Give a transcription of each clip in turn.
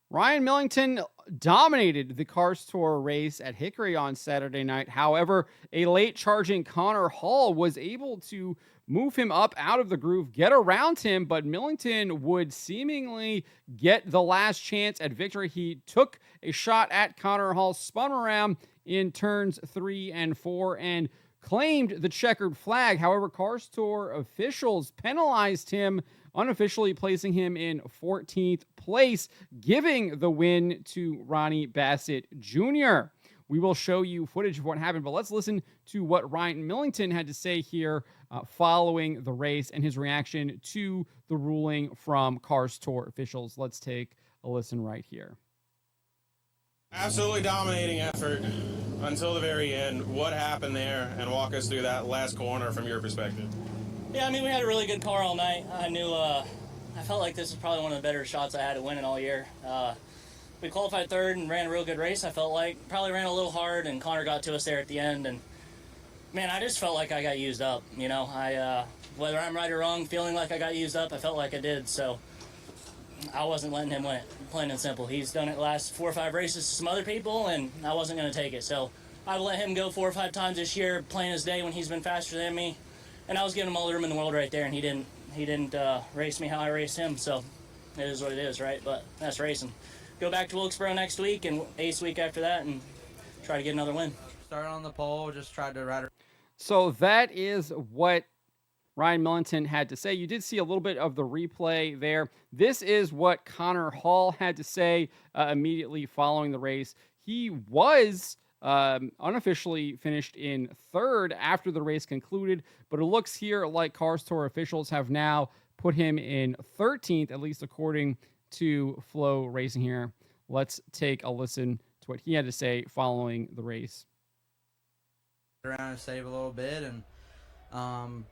Ryan Millington dominated the Cars Tour race at Hickory on Saturday night. However, a late charging Connor Hall was able to move him up out of the groove, get around him, but Millington would seemingly get the last chance at victory. He took a shot at Connor Hall, spun around in turns 3 and 4, and claimed the checkered flag. However, Cars Tour officials penalized him, unofficially placing him in 14th place, giving the win to Ronnie Bassett Jr. We will show you footage of what happened, but let's listen to what Ryan Millington had to say here following the race and his reaction to the ruling from Cars Tour officials. Let's take a listen right here. Absolutely dominating effort until the very end. What happened there, and walk us through that last corner from your perspective. Yeah, I mean, we had a really good car all night. I felt like this was probably one of the better shots I had to win it all year. We qualified third and ran a real good race, I felt like. Probably ran a little hard, and Connor got to us there at the end. And, man, I just felt like I got used up. You know, whether I'm right or wrong, feeling like I got used up, I felt like I did. So I wasn't letting him win it, plain and simple. He's done it the last 4 or 5 races to some other people, and I wasn't going to take it. So I let him go 4 or 5 times this year, plain as day, when he's been faster than me. And I was giving him all the room in the world right there, and he didn't race me how I raced him. So it is what it is, right? But that's racing. Go back to Wilkesboro next week and Ace week after that, and try to get another win. Started on the pole, just tried to ride. So that is what Ryan Millington had to say. You did see a little bit of the replay there. This is what Connor Hall had to say immediately following the race. He was unofficially finished in third after the race concluded, but it looks here like Cars Tour officials have now put him in 13th, at least according to Flow Racing here. Let's take a listen to what he had to say following the race. Around and save a little bit and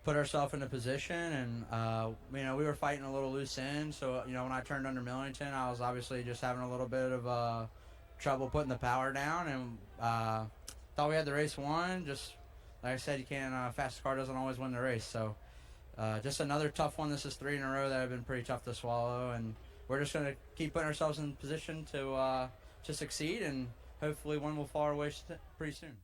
put ourselves in a position, and we were fighting a little loose end. So when I turned under Millington, I was obviously just having a little bit of trouble putting the power down, and thought we had the race won. Just like I said, you can't fastest car doesn't always win the race. So just another tough one. This is 3 in a row that have been pretty tough to swallow, and we're just going to keep putting ourselves in position to succeed, and hopefully one will fall away pretty soon.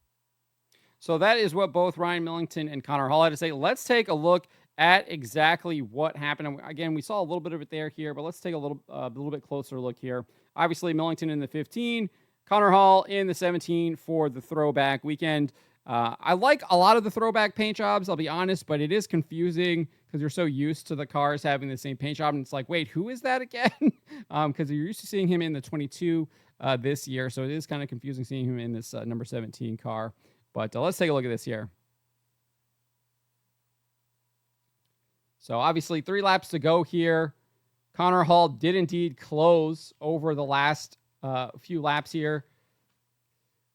So that is what both Ryan Millington and Connor Hall had to say. Let's take a look at exactly what happened. And again, we saw a little bit of it here, but let's take a little bit closer look here. Obviously, Millington in the 15, Connor Hall in the 17 for the throwback weekend. I like a lot of the throwback paint jobs, I'll be honest, but it is confusing because you're so used to the cars having the same paint job. And it's like, wait, who is that again? Because you're used to seeing him in the 22 this year. So it is kind of confusing seeing him in this number 17 car. But let's take a look at this here. So obviously 3 laps to go here. Connor Hall did indeed close over the last few laps here.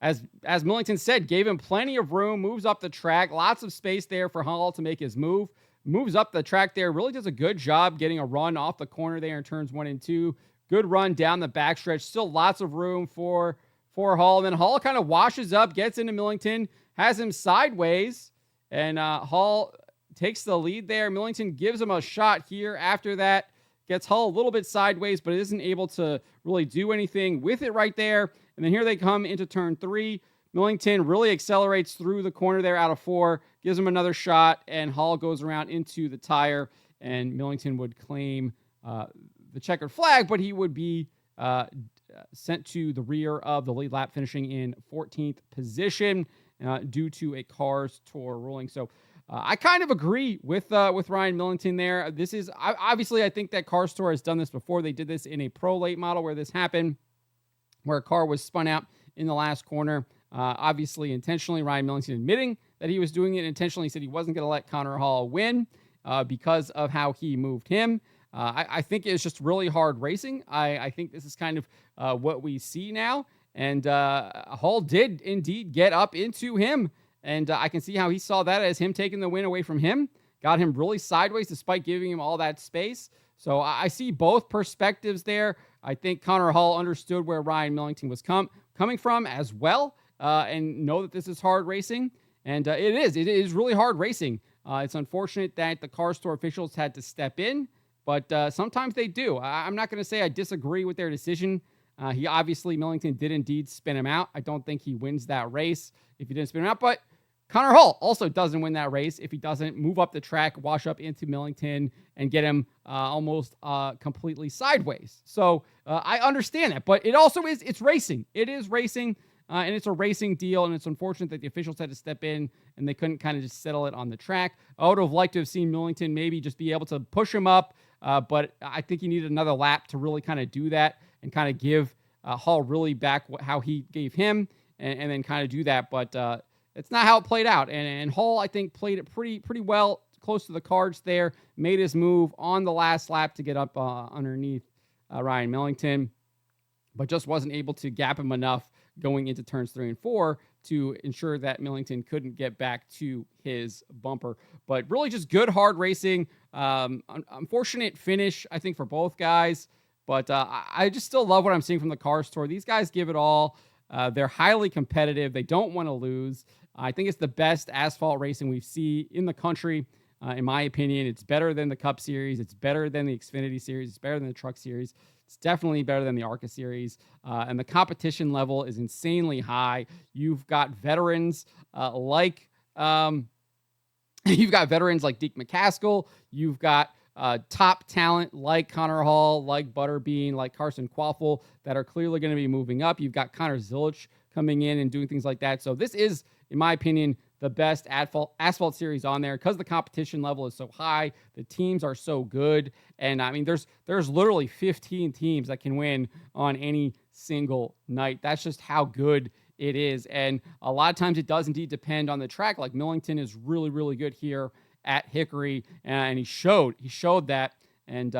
As Millington said, gave him plenty of room, moves up the track, lots of space there for Hall to make his move. Moves up the track there, really does a good job getting a run off the corner there in turns 1 and 2. Good run down the backstretch. Still lots of room for Hall. And then Hall kind of washes up, gets into Millington, has him sideways, and Hall takes the lead there. Millington gives him a shot here. After that, gets Hall a little bit sideways, but isn't able to really do anything with it right there. And then here they come into turn 3. Millington really accelerates through the corner there out of 4, gives him another shot, and Hall goes around into the tire, and Millington would claim the checkered flag, but he would be sent to the rear of the lead lap, finishing in 14th position due to a Cars Tour ruling. So I kind of agree with Ryan Millington there. This is obviously, I think that Cars Tour has done this before. They did this in a pro late model where this happened, where a car was spun out in the last corner. Obviously, intentionally, Ryan Millington admitting that he was doing it intentionally. He said he wasn't going to let Connor Hall win because of how he moved him. I think it's just really hard racing. I think this is kind of what we see now. And Hall did indeed get up into him. And I can see how he saw that as him taking the win away from him. Got him really sideways despite giving him all that space. So I see both perspectives there. I think Connor Hall understood where Ryan Millington was coming from as well, and know that this is hard racing. And it is really hard racing. It's unfortunate that the Cars Tour officials had to step in, but sometimes they do. I'm not going to say I disagree with their decision. He obviously, Millington did indeed spin him out. I don't think he wins that race if he didn't spin him out, but Connor Hall also doesn't win that race if he doesn't move up the track, wash up into Millington, and get him almost completely sideways. So I understand that, but it also is, it's racing. It is racing, and it's a racing deal, and it's unfortunate that the officials had to step in and they couldn't kind of just settle it on the track. I would have liked to have seen Millington maybe just be able to push him up, but I think he needed another lap to really kind of do that and kind of give Hall really back how he gave him, and then kind of do that. But it's not how it played out. And Hall, I think, played it pretty well, close to the cards there, made his move on the last lap to get up underneath Ryan Millington, but just wasn't able to gap him enough going into turns 3 and 4 to ensure that Millington couldn't get back to his bumper. But really just good, hard racing. Unfortunate finish, I think, for both guys. But I just still love what I'm seeing from the Cars Tour. These guys give it all. They're highly competitive. They don't want to lose. I think it's the best asphalt racing we see in the country. In my opinion, it's better than the Cup Series. It's better than the Xfinity Series. It's better than the Truck Series. It's definitely better than the ARCA Series. And the competition level is insanely high. You've got veterans like Deke McCaskill. You've got top talent like Connor Hall, like Butterbean, like Carson Quaffle that are clearly going to be moving up. You've got Connor Zilich coming in and doing things like that. So this is, in my opinion, the best asphalt series on there because the competition level is so high. The teams are so good. And I mean, there's literally 15 teams that can win on any single night. That's just how good it is. And a lot of times it does indeed depend on the track. Like Millington is really, really good here at Hickory, and he showed that, and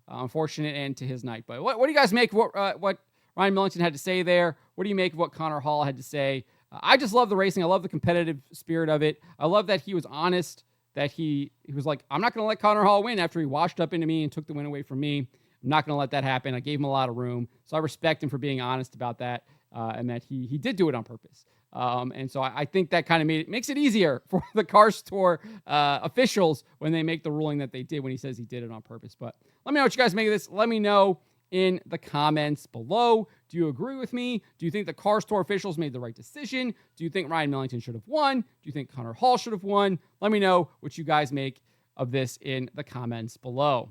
unfortunate end to his night. But what do you guys make of what Ryan Millington had to say there? What do you make of what Connor Hall had to say? I just love the racing. I love the competitive spirit of it. I love that he was honest, that he was like, I'm not going to let Connor Hall win after he washed up into me and took the win away from me. I'm not going to let that happen. I gave him a lot of room. So I respect him for being honest about that, and that he did do it on purpose. And so I think that kind of makes it easier for the Cars Tour officials when they make the ruling that they did when he says he did it on purpose. But let me know what you guys make of this. Let me know in the comments below. Do you agree with me? Do you think the Cars Tour officials made the right decision? Do you think Ryan Millington should have won? Do you think Connor Hall should have won? Let me know what you guys make of this in the comments below.